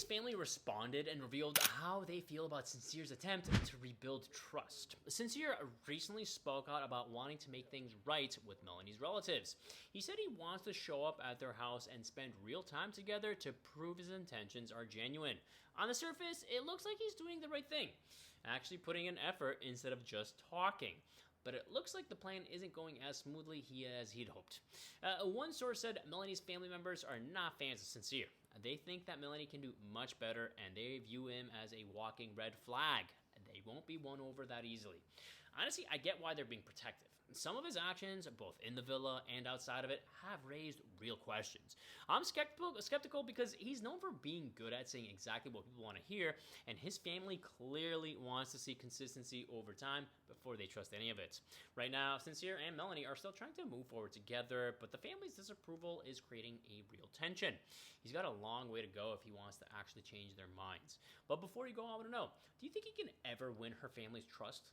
Melanie's family responded and revealed how they feel about Sincere's attempt to rebuild trust. Sincere recently spoke out about wanting to make things right with Melanie's relatives. He said he wants to show up at their house and spend real time together to prove his intentions are genuine. On the surface, it looks like he's doing the right thing, actually putting in effort instead of just talking. But it looks like the plan isn't going as smoothly as he'd hoped. One source said Melanie's family members are not fans of Sincere. They think that Melanie can do much better, and they view him as a walking red flag. They won't be won over that easily. Honestly, I get why they're being protective. Some of his actions, both in the villa and outside of it, have raised real questions. I'm skeptical because he's known for being good at saying exactly what people want to hear, and his family clearly wants to see consistency over time before they trust any of it. Right now, Sincere and Melanie are still trying to move forward together, but the family's disapproval is creating a real tension. He's got a long way to go if he wants to actually change their minds. But before you go, I want to know, do you think he can ever win her family's trust?